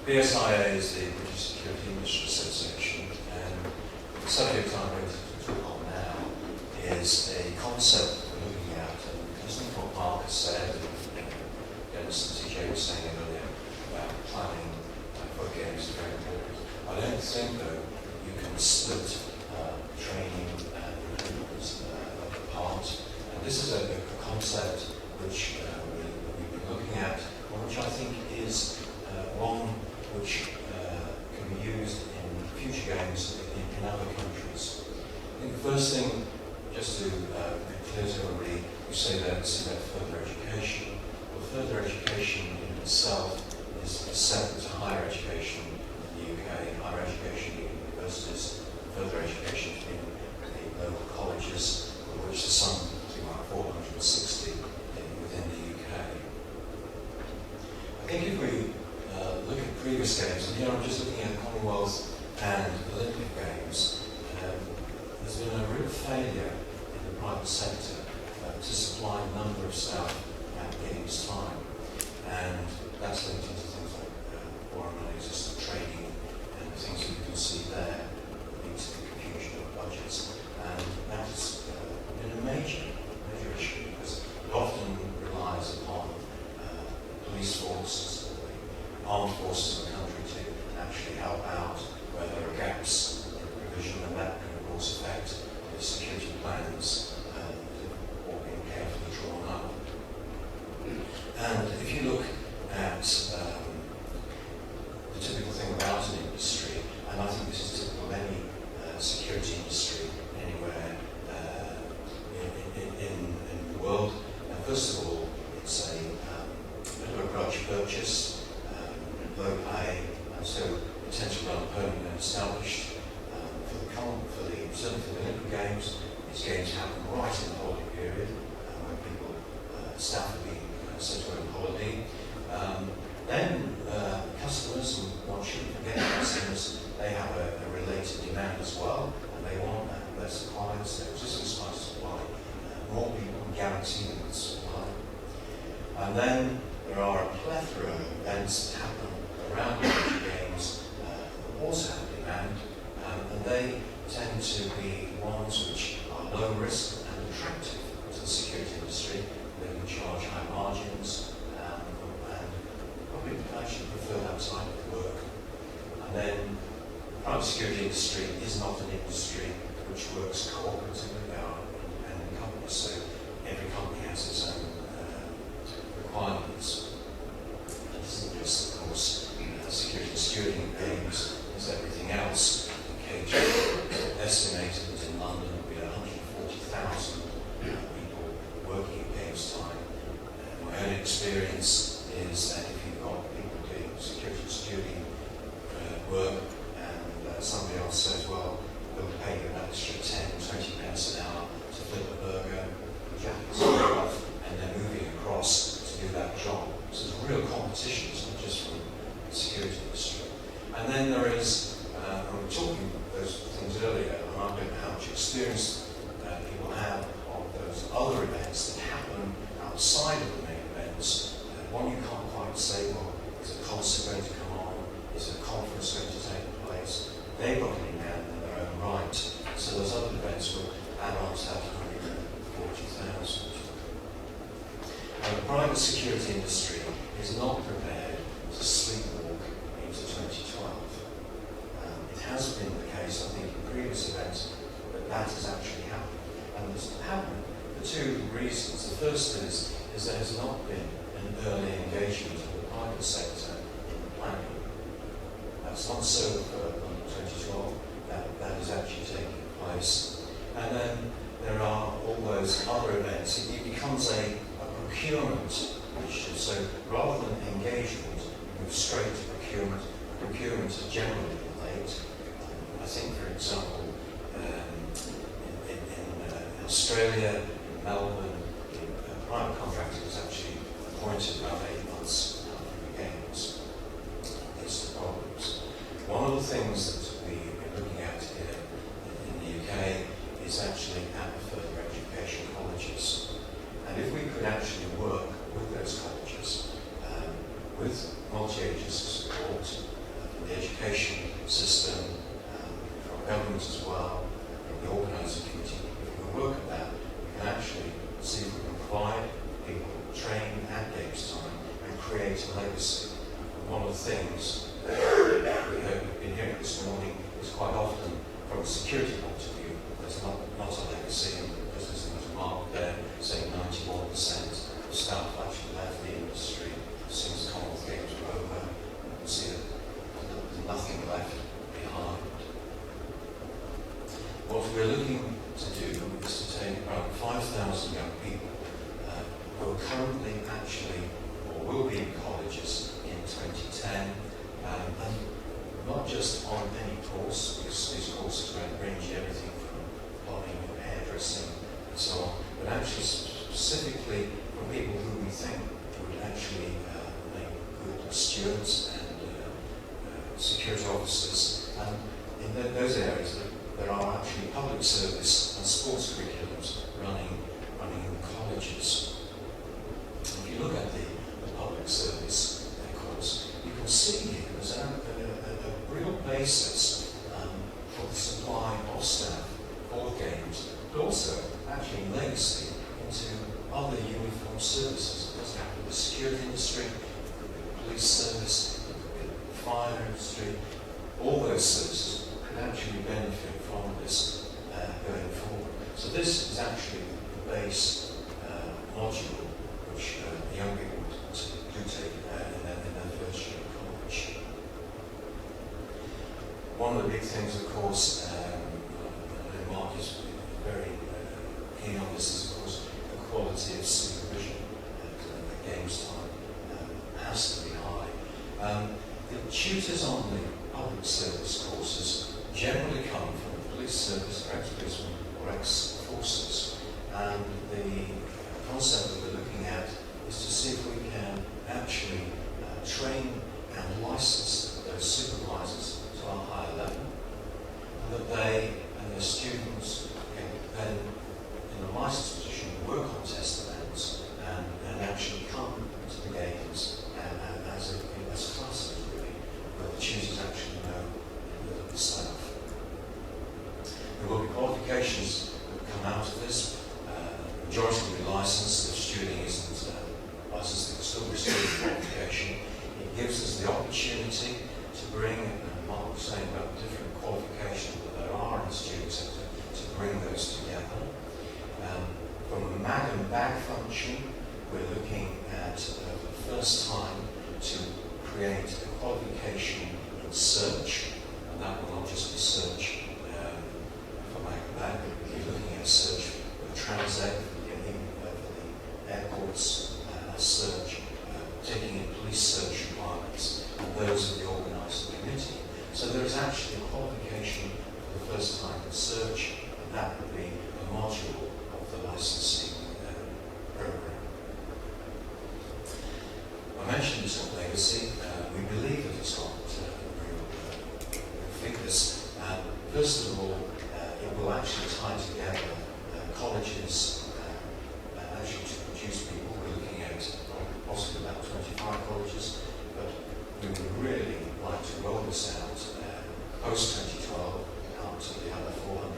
BSIA is the British Security Industry Association, and the subject I'm going to talk on now is a concept we're looking at, and listening to what Mark has said, and Dennis and TJ were saying earlier about planning for games is very important. I don't think, though, you can split training and recruitment apart. And this is a concept which we've been looking at, and which I think is one which can be used in future games in other countries. I think the first thing, just to make clear to everybody, we say that it's about further education. Well, further education in itself is separate to higher education in the UK, higher education in universities, further education in the local colleges, of which there's something like 460 within the UK. I think if we look at previous games, and here I'm just looking at Commonwealth and Olympic Games, there's been a real failure in the private sector to supply a number of staff at games time, and that's linked into things like foreign non-existent training and the things that you can see there, leads to the confusion of budgets, and that's been a major issue because it often relies upon police forces, armed forces of the country to actually help out where there are gaps in provision, and that can of course affect the security plans all being carefully drawn up. And if you look at the typical thing about an industry, and I think this is typical of any security industry anywhere in the world, first of all, it's a bit of a grudge purchase, low pay, and so it tends to run permanently and established. Certainly for the Olympic Games, these games happen right in the holiday period, when people, staff are being sent to on holiday. Then customers, and one shouldn't forget customers, they have a related demand as well, and they want their suppliers, their existing suppliers to supply more people and guarantee them the supply. And then there are a plethora of events that happen around the Olympic Games that also have demand, and they tend to be ones which are low risk and attractive to the security industry. They can charge high margins, and probably actually prefer that type of work. And then the private security industry is not an industry which works cooperatively. They are independent companies, so every company has its own requirements. And this isn't just, of course, security and stewarding games, is everything else. Estimated that in London there will be 140,000 people working at games time. My own experience is that if you've got people doing security and stewarding work, and somebody else says, well, we'll pay you an extra 10, 20 pence an hour to flip a burger, jackets off, and they're moving across to do that job. So there's real competition, it's not just from the security industry. And then there is, we were talking those things earlier, and I don't know how much experience people have of those other events that happen outside of the main events. One you can't quite say, well, is a concert going to come on? Is a conference going to take place? They've got a demand in their own right. So those other events will add on to that 140,000. The private security industry is not prepared to sleepwalk into 2012. It has been the case, I think, in previous events, that has actually happened. And it's happened for two reasons. The first is there has not been an early engagement of the private sector in the planning. That's not so for 2012. That is actually taking place. And then there are all those other events. It becomes a procurement issue. So rather than engagement, you move straight to procurement. Procurement is generally late. I think, for example, in Australia, in Melbourne, the private contractor was actually appointed about 8 months after the games. These are the problems. One of the things that we've been looking at here in the UK is actually at the further education colleges. And if we could actually work with those colleges, with multi-agency support, the education system, from government as well, from the organising committee. If we work at that, we can actually see if we can provide people training at games time and create a legacy. And one of the things we've been hearing this morning is quite often, from a security point of view, there's not a legacy, because there's a mark there saying 91% of staff actually left the industry as soon as Commonwealth Games were over. You can see that there's nothing left behind. What we're looking to do is to take around 5,000 young people who are currently actually, or will be in colleges in 2010, and not just on any course, because these courses range everything from plumbing and hairdressing and so on, but actually specifically for people who we think would actually make good stewards and security officers. And in those areas, there are actually public service and sports curriculums running in colleges. If you look at the public service course, you can see here there's a real basis for the supply of staff for games, but also actually legacy into other uniform services. It doesn't have to be the security industry, it could be the police service, it could be the fire industry. All those services could actually benefit from this going forward. So this is actually the base module which the young people do take in their first year of college. One of the big things, of course, and Mark is very keen on this, is of course the quality of supervision at games time has to be high. The tutors on the public service courses generally come from the police service, or ex-policemen, or ex-forces. And the concept that we're looking at is to see if we can actually train and license those supervisors to a higher level, and that they and their students can then, in a licensed position, work on test events and actually come to the games as classes, really, where the tutors actually know the staff. There will be qualifications that come out of this. The majority will be licensed. If student isn't licensed, they can still receive qualification. It gives us the opportunity to bring, and Mark was saying about different qualifications that there are in the student sector, to bring those together. From a mag and bag function, we're looking at for the first time to create a qualification in search, and that will not just be search for mag and bag, but we're looking at search for Transect, for the airports, search, taking in police search requirements, and those of the organising committee. So there is actually a qualification for the first time in search, and that would be a module of the licensing program. I mentioned it's got legacy. We believe that it's got real figures. First of all, it will actually tie together colleges actually to produce people. We're looking at possibly about 25 colleges, but we would really like to roll this out post-2012 out to the other 400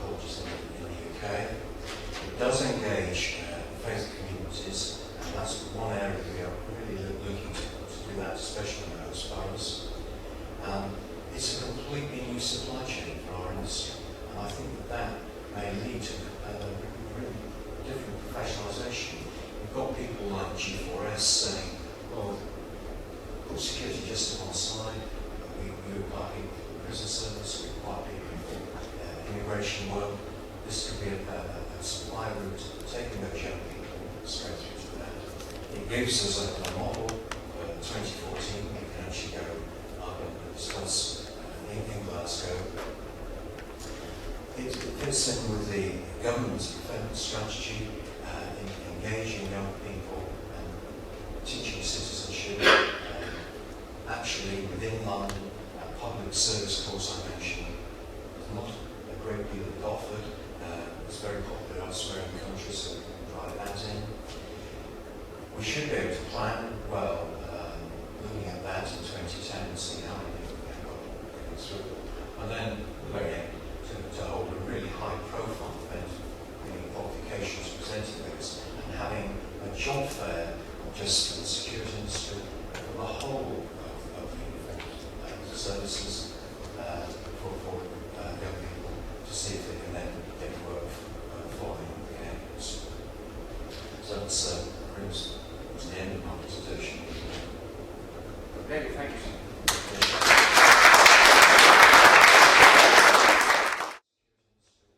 colleges in the UK. It does engage faith communities, and that's one area we are really looking to do that, especially in those boroughs. It's a completely new supply chain for our industry, and I think that may lead to really different professionalisation. You've got people like G4S saying, well, put security just to one side, we require people for the prison service, we require people for immigration work. This could be a supply route, taking those young people straight through to that. It gives us a model for 2014. We can actually go up and discuss in Glasgow. It fits in with the government's defence strategy, in engaging young people and teaching citizenship. Actually, within London, a public service course I mentioned, there's not a great deal of offered. It's very popular elsewhere in the country, so we can drive that in. We should be able to plan well, looking at that in 2010 and see how many services